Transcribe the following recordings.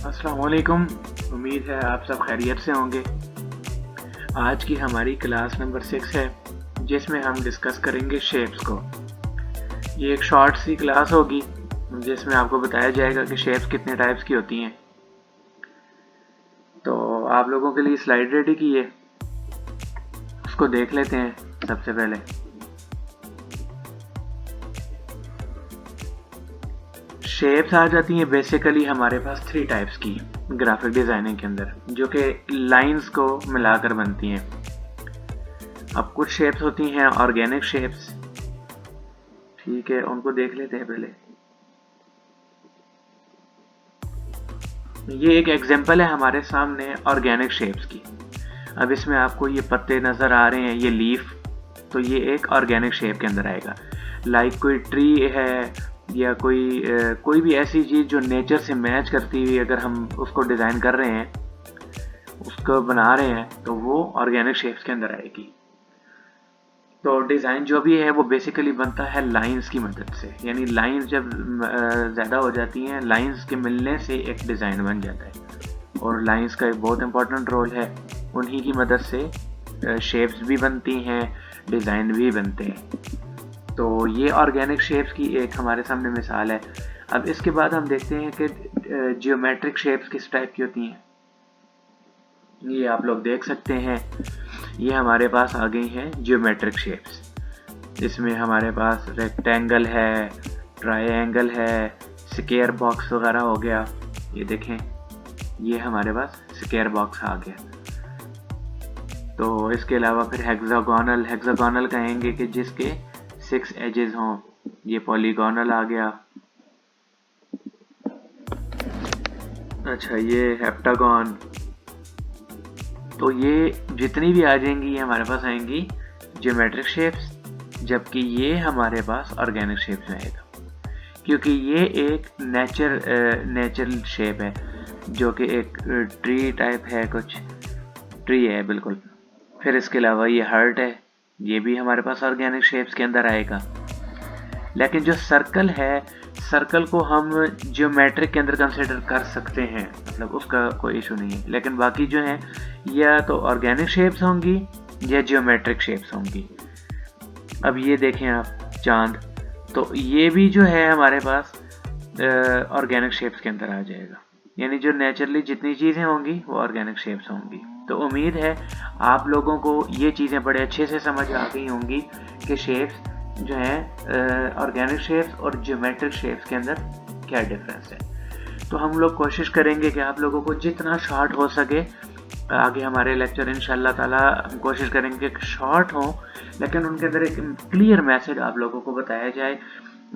अस्सलाम वालेकुम। उम्मीद है आप सब खैरियत से होंगे। आज की हमारी क्लास नंबर 6 है जिसमें हम डिस्कस करेंगे शेप्स को। ये एक शॉर्ट सी क्लास होगी जिसमें आपको बताया जाएगा कि शेप्स कितने टाइप्स की होती हैं। तो आप लोगों के लिए स्लाइड रेडी की है, उसको देख लेते हैं। सबसे पहले शेप्स आ जाती हैं बेसिकली हमारे पास 3 टाइप्स की ग्राफिक डिज़ाइनिंग के अंदर, जो कि लाइंस को मिलाकर बनती हैं। अब कुछ शेप्स होती हैं ऑर्गेनिक शेप्स, ठीक है, उनको देख लेते हैं पहले। ये एक एग्जांपल है हमारे सामने ऑर्गेनिक शेप्स की। अब इसमें आपको ये पत्ते नज़र आ रहे हैं, ये लीफ, तो ये एक ऑर्गेनिक शेप के अंदर आएगा। लाइक कोई ट्री है या कोई भी ऐसी चीज़ जो नेचर से मैच करती हुई अगर हम उसको डिज़ाइन कर रहे हैं, उसको बना रहे हैं, तो वो ऑर्गेनिक शेप्स के अंदर आएगी। तो डिज़ाइन जो भी है वो बेसिकली बनता है लाइंस की मदद से, यानी लाइंस जब ज़्यादा हो जाती हैं, लाइंस के मिलने से एक डिज़ाइन बन जाता है। और लाइंस का एक बहुत इंपॉर्टेंट रोल है, उन्हीं की मदद से शेप्स भी बनती हैं, डिज़ाइन भी बनते हैं। तो ये ऑर्गेनिक शेप्स की एक हमारे सामने मिसाल है। अब इसके बाद हम देखते हैं कि जियोमेट्रिक शेप्स किस टाइप की होती हैं। ये आप लोग देख सकते हैं, ये हमारे पास आ गई हैं जियोमेट्रिक शेप्स। इसमें हमारे पास रेक्टेंगल है, ट्रायंगल है, स्क्वायर बॉक्स वगैरह हो गया। ये देखें, ये हमारे पास स्क्वायर बॉक्स आ गया। तो इसके अलावा फिर हेक्सागोनल कहेंगे कि जिसके 6 एजेस हों। ये पॉलीगोनल आ गया। अच्छा, ये हेप्टागोन। तो ये जितनी भी आ जाएंगी ये हमारे पास आएंगी ज्योमेट्रिक शेप्स, जबकि ये हमारे पास ऑर्गेनिक शेप्स में आएगा, क्योंकि ये एक नेचुरल शेप है, जो कि एक ट्री टाइप है, कुछ ट्री है बिल्कुल। फिर इसके अलावा ये हार्ट है, ये भी हमारे पास ऑर्गेनिक शेप्स के अंदर आएगा। लेकिन जो सर्कल है, सर्कल को हम जियोमेट्रिक के अंदर कंसिडर कर सकते हैं, मतलब उसका कोई इशू नहीं है। लेकिन बाकी जो है या तो ऑर्गेनिक शेप्स होंगी या जियोमेट्रिक शेप्स होंगी। अब ये देखें आप, चांद, तो ये भी जो है हमारे पास ऑर्गेनिक शेप्स के अंदर आ जाएगा। यानी जो नेचुरली जितनी चीज़ें होंगी वो ऑर्गेनिक शेप्स होंगी। तो उम्मीद है आप लोगों को ये चीज़ें बड़े अच्छे से समझ आ गई होंगी कि शेप्स जो है ऑर्गेनिक शेप्स और ज्योमेट्रिक शेप्स के अंदर क्या डिफरेंस है। तो हम लोग कोशिश करेंगे कि आप लोगों को जितना शॉर्ट हो सके, आगे हमारे लेक्चर इंशाल्लाह ताला हम कोशिश करेंगे कि शॉर्ट हों, लेकिन उनके अंदर एक क्लियर मैसेज आप लोगों को बताया जाए।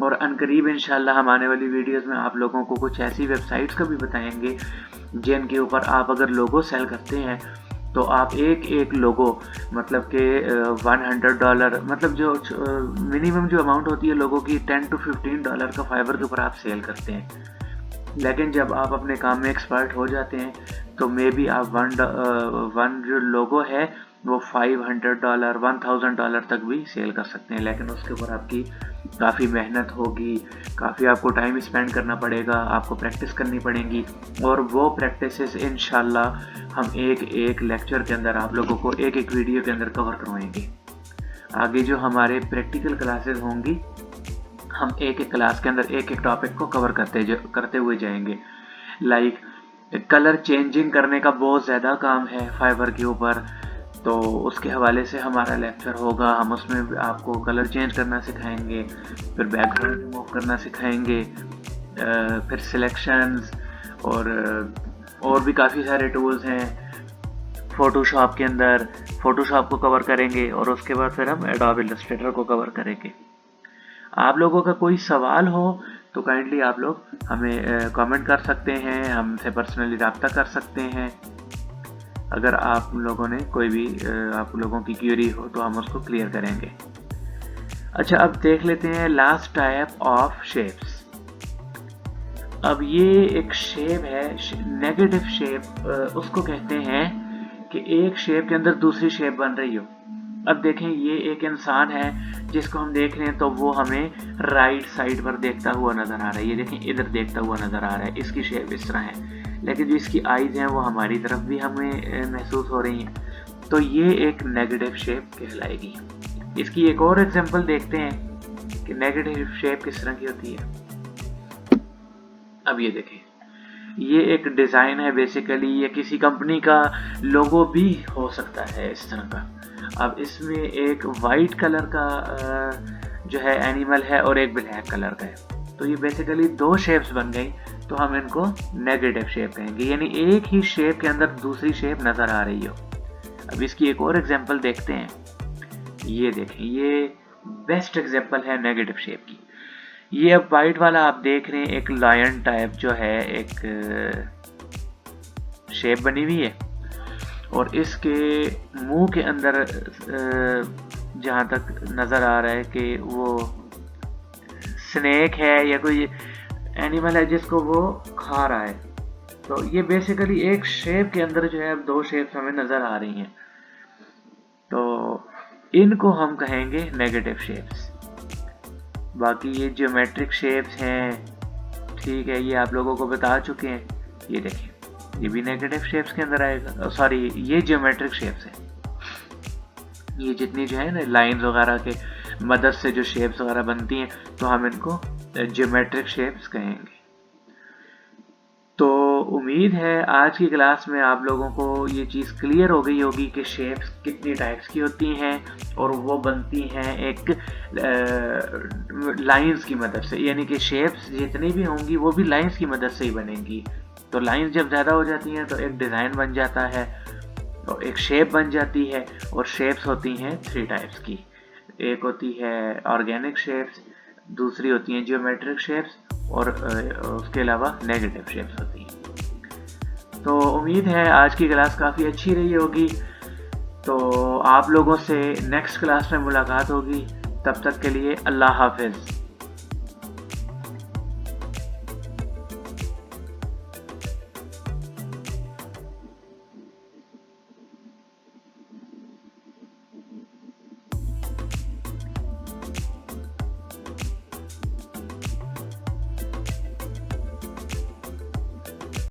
और अनकरीब इंशाल्लाह हम आने वाली वीडियोस में आप लोगों को कुछ ऐसी वेबसाइट्स का भी बताएंगे जिनके ऊपर आप अगर लोगो सेल करते हैं तो आप एक लोगो, मतलब कि $100, मतलब जो मिनिमम जो अमाउंट होती है लोगों की $10 to $15 का फाइबर के ऊपर आप सेल करते हैं। लेकिन जब आप अपने काम में एक्सपर्ट हो जाते हैं तो मे बी आप वन जो लोगो है वो $500, $1000 तक भी सेल कर सकते हैं। लेकिन उसके ऊपर आपकी काफ़ी मेहनत होगी, काफ़ी आपको टाइम स्पेंड करना पड़ेगा, आपको प्रैक्टिस करनी पड़ेगी। और वो प्रैक्टिसेस इंशाल्लाह हम एक लेक्चर के अंदर आप लोगों को एक वीडियो के अंदर कवर करवाएंगे। आगे जो हमारे प्रैक्टिकल क्लासेस होंगी, हम एक क्लास के अंदर एक टॉपिक को कवर करते हुए जाएंगे। लाइक कलर चेंजिंग करने का बहुत ज़्यादा काम है फाइबर के ऊपर, तो उसके हवाले से हमारा लेक्चर होगा। हम उसमें आपको कलर चेंज करना सिखाएंगे, फिर बैकग्राउंड रिमूव करना सिखाएंगे, फिर सिलेक्शंस और भी काफ़ी सारे टूल्स हैं फ़ोटोशॉप के अंदर। फ़ोटोशॉप को कवर करेंगे और उसके बाद फिर हम एडोब इलस्ट्रेटर को कवर करेंगे। आप लोगों का कोई सवाल हो तो काइंडली आप लोग हमें कमेंट कर सकते हैं, हमसे पर्सनली रब्ता कर सकते हैं। अगर आप लोगों ने कोई भी आप लोगों की क्यूरी हो तो हम उसको क्लियर करेंगे। अच्छा, अब देख लेते हैं लास्ट टाइप ऑफ शेप्स। अब ये एक शेप है नेगेटिव शेप, उसको कहते हैं कि एक शेप के अंदर दूसरी शेप बन रही हो। अब देखें, ये एक इंसान है जिसको हम देख रहे हैं तो वो हमें राइट साइड पर देखता हुआ नज़र आ रहा है। ये देखें, इधर देखता हुआ नज़र आ रहा है, इसकी शेप इस तरह है। लेकिन जो इसकी आईज हैं वो हमारी तरफ भी हमें महसूस हो रही हैं, तो ये एक नेगेटिव शेप कहलाएगी। इसकी एक और एग्जांपल देखते हैं कि नेगेटिव शेप किस तरह की होती है। अब ये देखें, ये एक डिज़ाइन है बेसिकली, ये किसी कंपनी का लोगो भी हो सकता है इस तरह का। अब इसमें एक वाइट कलर का जो है एनिमल है और एक ब्लैक कलर का है, तो ये बेसिकली दो शेप्स बन गई, तो हम इनको नेगेटिव शेप कहेंगे, यानी एक ही शेप के अंदर दूसरी शेप नज़र आ रही हो। अब इसकी एक और एग्जांपल देखते हैं। ये देखें, ये बेस्ट एग्जांपल है नेगेटिव शेप की। ये अब वाइट वाला आप देख रहे हैं, एक लायन टाइप जो है एक शेप बनी हुई है, और इसके मुंह के अंदर जहाँ तक नज़र आ रहा है कि वो स्नेक है या कोई एनिमल है जिसको वो खा रहा है। तो ये बेसिकली एक शेप के अंदर जो है अब दो शेप्स हमें नज़र आ रही हैं, तो इनको हम कहेंगे नेगेटिव शेप्स। बाकी ये ज्योमेट्रिक शेप्स हैं, ठीक है, ये आप लोगों को बता चुके हैं। ये देखें, ये भी नेगेटिव शेप्स के अंदर आएगा, सॉरी ये ज्योमेट्रिक शेप्स हैं। ये जितनी जो है ना लाइंस वगैरह के मदद से जो शेप्स वगैरह बनती हैं, तो हम इनको ज्योमेट्रिक शेप्स कहेंगे। तो उम्मीद है आज की क्लास में आप लोगों को ये चीज़ क्लियर हो गई होगी कि शेप्स कितनी टाइप्स की होती हैं और वो बनती हैं एक लाइंस की मदद से, यानी कि शेप्स जितनी भी होंगी वो भी लाइंस की मदद से ही बनेंगी। तो लाइंस जब ज़्यादा हो जाती हैं तो एक डिज़ाइन बन जाता है, तो एक शेप बन जाती है, और शेप्स होती हैं 3 टाइप्स की। एक होती है ऑर्गेनिक शेप्स, दूसरी होती हैं ज्योमेट्रिक शेप्स, और उसके अलावा नेगेटिव शेप्स होती हैं। तो उम्मीद है आज की क्लास काफ़ी अच्छी रही होगी। तो आप लोगों से नेक्स्ट क्लास में मुलाकात होगी, तब तक के लिए अल्लाह हाफिज़।